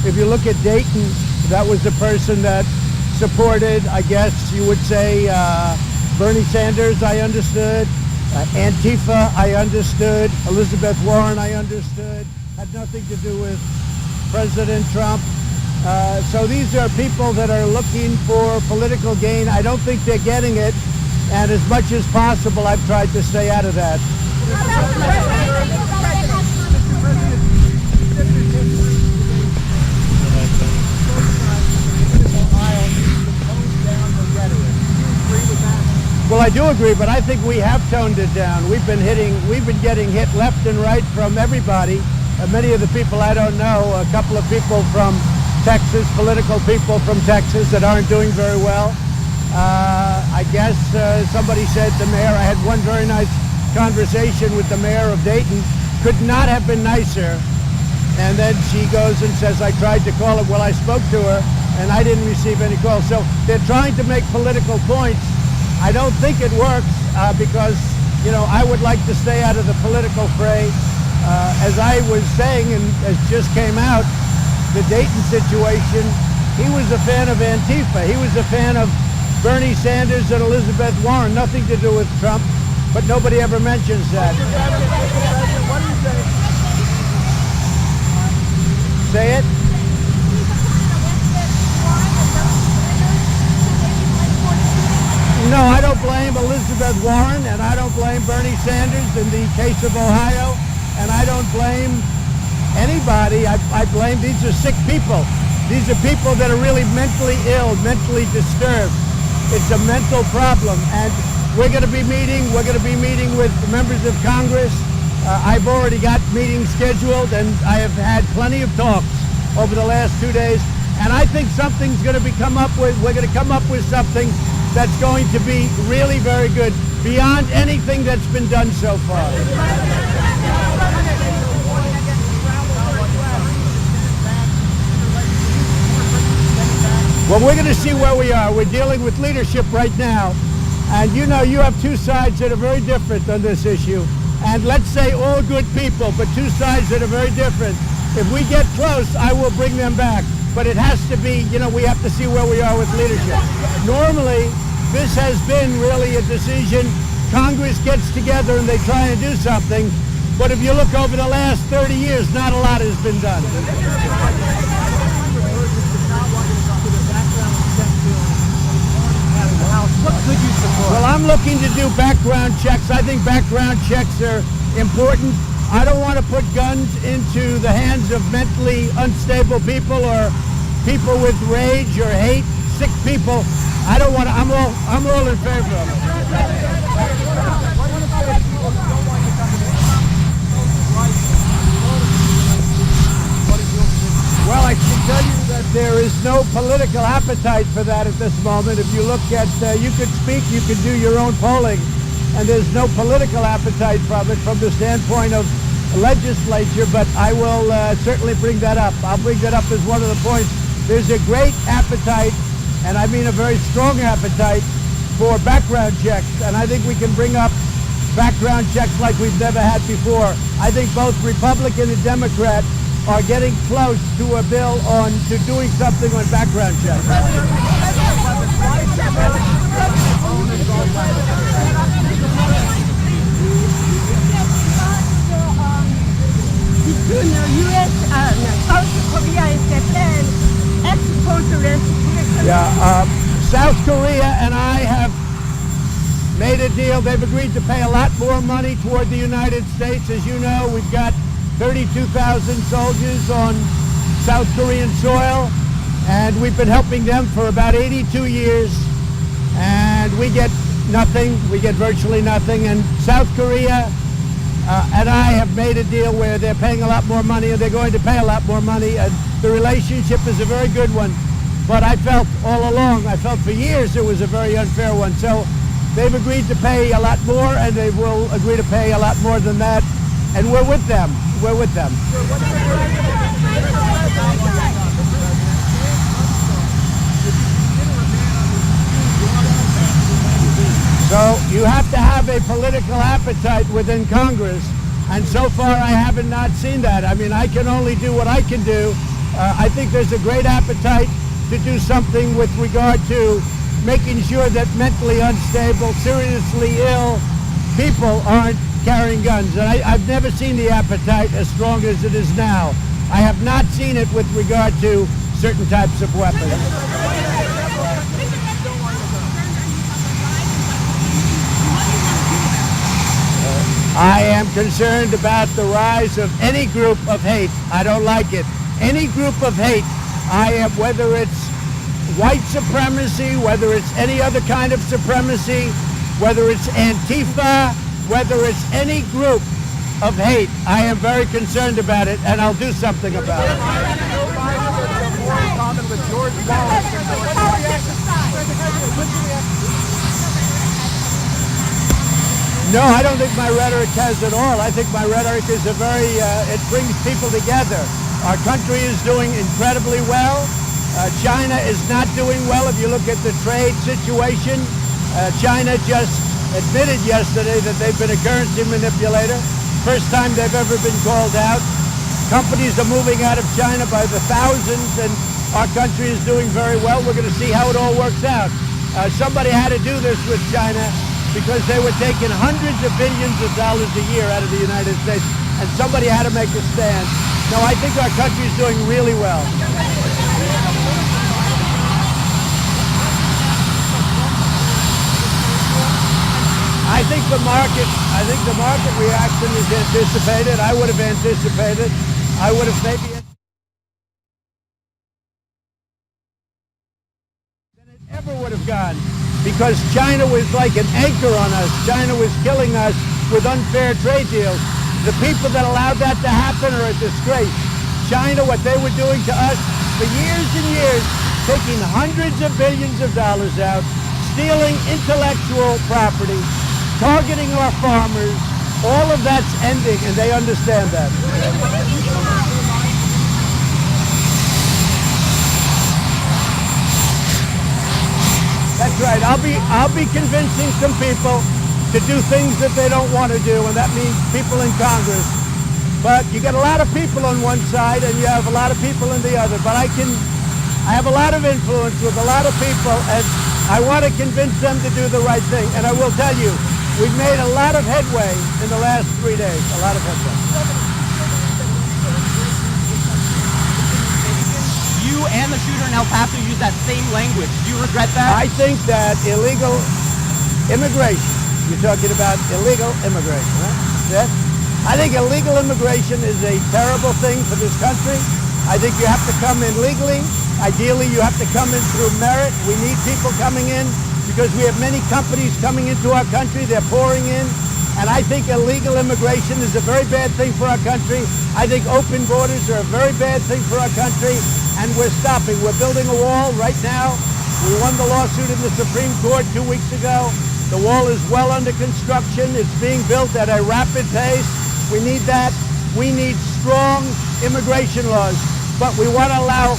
If you look at Dayton, that was the person that supported, I guess you would say, Bernie Sanders, I understood. Antifa, I understood. Elizabeth Warren, I understood. Had nothing to do with President Trump. So these are people that are looking for political gain. I don't think they're getting it. And as much as possible, I've tried to stay out of that. Well, I do agree, but I think we have toned it down. We've been getting hit left and right from everybody. Many of the people I don't know, a couple of people from Texas, political people from Texas that aren't doing very well. I guess somebody said the mayor, I had one very nice conversation with the mayor of Dayton, could not have been nicer. And then she goes and says, I tried to call her. Well, I spoke to her and I didn't receive any calls. So they're trying to make political points. I don't think it works because, you know, I would like to stay out of the political fray. As I was saying, and as just came out, the Dayton situation, he was a fan of Antifa. He was a fan of Bernie Sanders and Elizabeth Warren. Nothing to do with Trump, but nobody ever mentions that. What do you say? Say it? No, I don't blame Elizabeth Warren, and I don't blame Bernie Sanders in the case of Ohio, and I don't blame anybody. I blame, these are sick people. These are people that are really mentally ill, mentally disturbed. It's a mental problem, and we're going to be meeting with members of Congress. I've already got meetings scheduled, and I have had plenty of talks over the last 2 days, and I think something's going to we're going to come up with something that's going to be really very good, beyond anything that's been done so far. Well, we're going to see where we are. We're dealing with leadership right now. And you know, you have two sides that are very different on this issue. And let's say all good people, but two sides that are very different. If we get close, I will bring them back. But it has to be, you know, we have to see where we are with leadership. Normally, this has been really a decision. Congress gets together and they try and do something. But if you look over the last 30 years, not a lot has been done. What could you support? Well, I'm looking to do background checks. I think background checks are important. I don't want to put guns into the hands of mentally unstable people or people with rage or hate, sick people. I don't want to, I'm all in favor of it. Well, I can tell you that there is no political appetite for that at this moment. If you look at, you could speak, you could do your own polling, and there's no political appetite from it from the standpoint of legislature, but I will certainly bring that up. I'll bring that up as one of the points. There's a great appetite, and I mean a very strong appetite, for background checks, and I think we can bring up background checks like we've never had before. I think both Republican and Democrat are getting close to a bill to doing something on background checks. South Korea and Japan export South Korea and I have made a deal. They've agreed to pay a lot more money toward the United States. As you know, we've got 32,000 soldiers on South Korean soil, and we've been helping them for about 82 years, and we get nothing. We get virtually nothing. And South Korea and I have made a deal where they're paying a lot more money, and they're going to pay a lot more money, and the relationship is a very good one. But I felt all along, I felt for years it was a very unfair one. So they've agreed to pay a lot more, and they will agree to pay a lot more than that, and we're with them. We're with them. So you have to have a political appetite within Congress, and so far I haven't not seen that. I mean, I can only do what I can do, I think there's a great appetite to do something with regard to making sure that mentally unstable, seriously ill people aren't carrying guns. And I've never seen the appetite as strong as it is now. I have not seen it with regard to certain types of weapons. I am concerned about the rise of any group of hate. I don't like it. Any group of hate, I am, whether it's white supremacy, whether it's any other kind of supremacy, whether it's Antifa, whether it's any group of hate, I am very concerned about it, and I'll do something about it. No, I don't think my rhetoric has at all. I think my rhetoric is a very, it brings people together. Our country is doing incredibly well. China is not doing well. If you look at the trade situation, China just admitted yesterday that they've been a currency manipulator. First time they've ever been called out. Companies are moving out of China by the thousands, and our country is doing very well. We're going to see how it all works out. Somebody had to do this with China because they were taking hundreds of billions of dollars a year out of the United States, and somebody had to make a stand. No, I think our country is doing really well. I think the market reaction is anticipated. I would have anticipated. I would have maybe than it ever would have gone, because China was like an anchor on us. China was killing us with unfair trade deals. The people that allowed that to happen are a disgrace. China, what they were doing to us for years and years, taking hundreds of billions of dollars out, stealing intellectual property, targeting our farmers, all of that's ending, and they understand that. That's right. I'll be convincing some people to do things that they don't want to do, and that means people in Congress. But you get a lot of people on one side, and you have a lot of people on the other. But I have a lot of influence with a lot of people, and I want to convince them to do the right thing. And I will tell you, we've made a lot of headway in the last 3 days, a lot of headway. You and the shooter in El Paso use that same language. Do you regret that? I think that illegal immigration, you're talking about illegal immigration, right? Yes? I think illegal immigration is a terrible thing for this country. I think you have to come in legally. Ideally, you have to come in through merit. We need people coming in because we have many companies coming into our country. They're pouring in. And I think illegal immigration is a very bad thing for our country. I think open borders are a very bad thing for our country. And we're stopping. We're building a wall right now. We won the lawsuit in the Supreme Court 2 weeks ago. The wall is well under construction. It's being built at a rapid pace. We need that. We need strong immigration laws. But we want to allow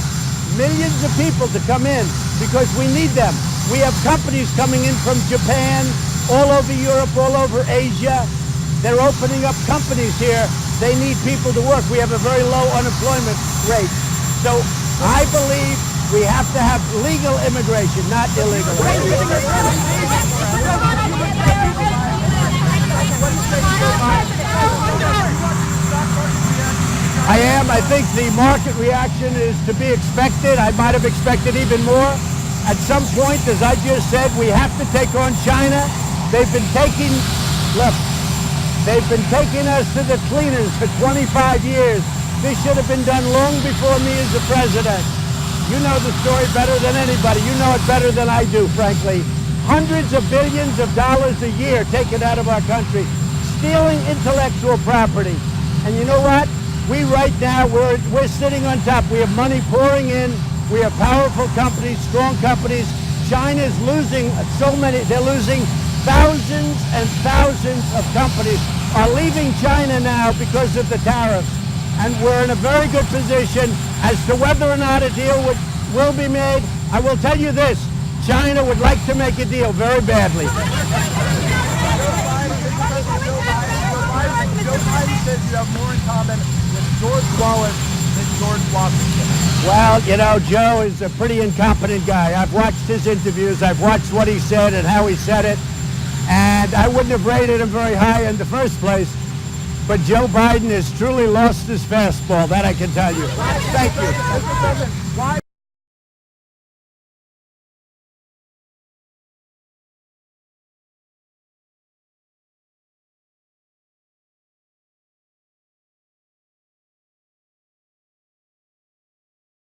millions of people to come in because we need them. We have companies coming in from Japan, all over Europe, all over Asia. They're opening up companies here. They need people to work. We have a very low unemployment rate. So I believe we have to have legal immigration, not illegal I am. I think the market reaction is to be expected. I might have expected even more. At some point, as I just said, we have to take on China. They've been taking us to the cleaners for 25 years. This should have been done long before me as the president. You know the story better than anybody. You know it better than I do, frankly. Hundreds of billions of dollars a year taken out of our country, stealing intellectual property. And you know what? We right now, we're sitting on top. We have money pouring in. We have powerful companies, strong companies. China's losing so many. They're losing thousands and thousands of companies are leaving China now because of the tariffs. And we're in a very good position as to whether or not a deal will be made. I will tell you this, China would like to make a deal very badly. Joe Biden says you have more in common with George Wallace than George Washington? Well, you know, Joe is a pretty incompetent guy. I've watched his interviews. I've watched what he said and how he said it. And I wouldn't have rated him very high in the first place. But Joe Biden has truly lost his fastball. That I can tell you. Thank you. Mr. President, why